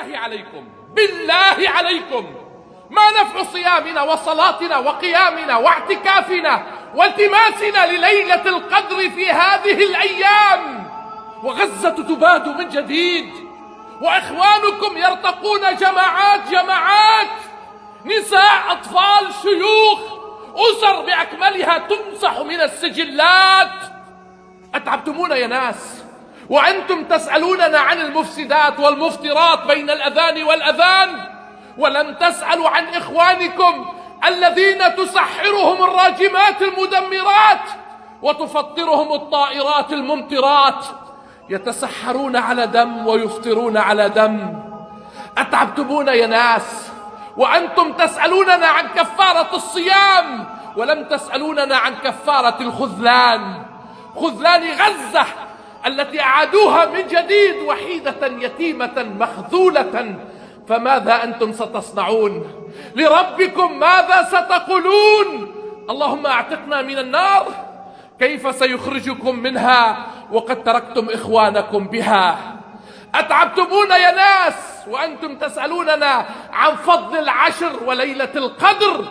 بالله عليكم، بالله عليكم، ما نفع صيامنا وصلاتنا وقيامنا واعتكافنا والتماسنا لليلة القدر في هذه الأيام وغزة تباد من جديد وإخوانكم يرتقون جماعات جماعات، نساء أطفال شيوخ أسر بأكملها تمسح من السجلات؟ أتعبتمونا يا ناس، وأنتم تسألوننا عن المفسدات والمفترات بين الأذان والأذان، ولم تسألوا عن إخوانكم الذين تسحرهم الراجمات المدمرات وتفطرهم الطائرات الممطرات، يتسحرون على دم ويفطرون على دم. أتعبتمونا يا ناس، وأنتم تسألوننا عن كفارة الصيام ولم تسألوننا عن كفارة الخذلان، خذلان غزة التي أعادوها من جديد وحيدة يتيمة مخذولة. فماذا أنتم ستصنعون؟ لربكم ماذا ستقولون؟ اللهم اعتقنا من النار، كيف سيخرجكم منها وقد تركتم إخوانكم بها؟ أتعبتمونا يا ناس، وأنتم تسألوننا عن فضل العشر وليلة القدر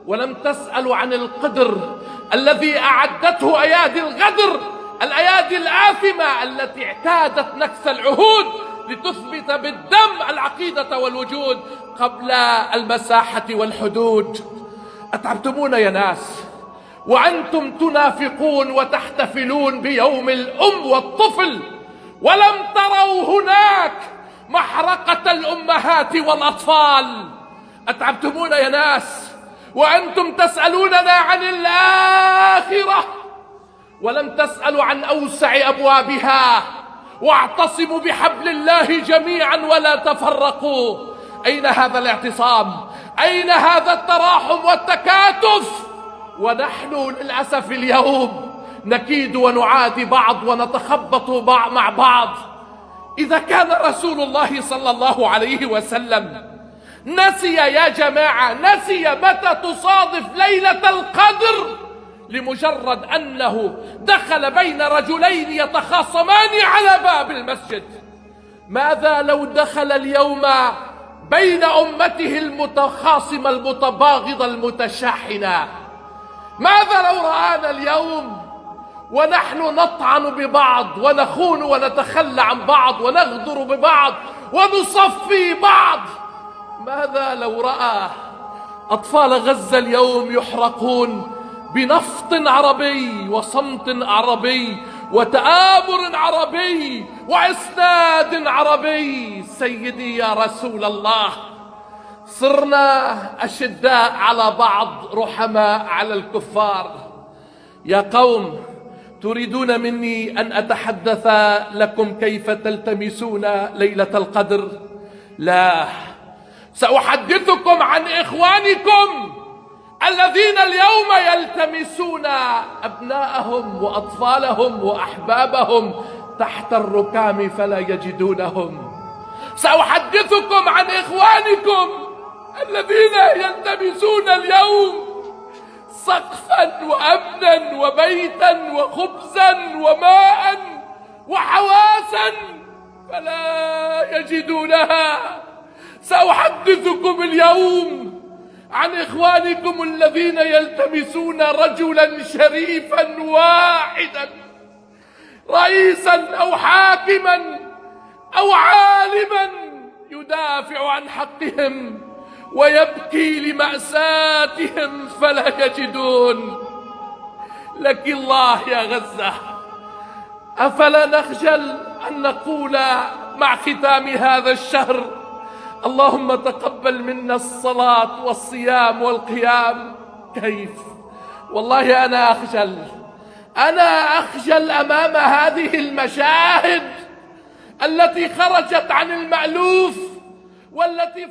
ولم تسألوا عن القدر الذي أعدته أيادي الغدر، الأيادي الآثمة التي اعتادت نكث العهود لتثبت بالدم العقيدة والوجود قبل المساحة والحدود. أتعبتمونا يا ناس، وأنتم تنافقون وتحتفلون بيوم الأم والطفل ولم تروا هناك محرقة الأمهات والأطفال. أتعبتمونا يا ناس، وأنتم تسألوننا عن الآخرة ولم تسألوا عن أوسع أبوابها. واعتصموا بحبل الله جميعا ولا تفرقوا. أين هذا الاعتصام؟ أين هذا التراحم والتكاتف؟ ونحن للأسف اليوم نكيد ونعادي بعض ونتخبط مع بعض. إذا كان رسول الله صلى الله عليه وسلم نسي يا جماعة، نسي متى تصادف ليلة القدر لمجرد أنه دخل بين رجلين يتخاصمان على باب المسجد، ماذا لو دخل اليوم بين أمته المتخاصمة المتباغضة المتشاحنة؟ ماذا لو رآنا اليوم ونحن نطعن ببعض ونخون ونتخلى عن بعض ونغدر ببعض ونصفي بعض؟ ماذا لو رأى أطفال غزة اليوم يحرقون بنفط عربي وصمت عربي وتآمر عربي وإسناد عربي؟ سيدي يا رسول الله، صرنا أشداء على بعض رحماء على الكفار. يا قوم، تريدون مني أن أتحدث لكم كيف تلتمسون ليلة القدر؟ لا، سأحدثكم عن إخوانكم الذين اليوم يلتمسون أبناءهم وأطفالهم وأحبابهم تحت الركام فلا يجدونهم. سأحدثكم عن إخوانكم الذين يلتمسون اليوم سقفا وأمنا وبيتا وخبزا وماء وحواسا فلا يجدونها. سأحدثكم اليوم عن إخوانكم الذين يلتمسون رجلا شريفا واحدا، رئيسا أو حاكما أو عالما يدافع عن حقهم ويبكي لمأساتهم فلا يجدون. لك الله يا غزة، أفلا نخجل أن نقول مع ختام هذا الشهر اللهم تقبل منا الصلاة والصيام والقيام؟ كيف؟ والله أنا أخجل أمام هذه المشاهد التي خرجت عن المألوف والتي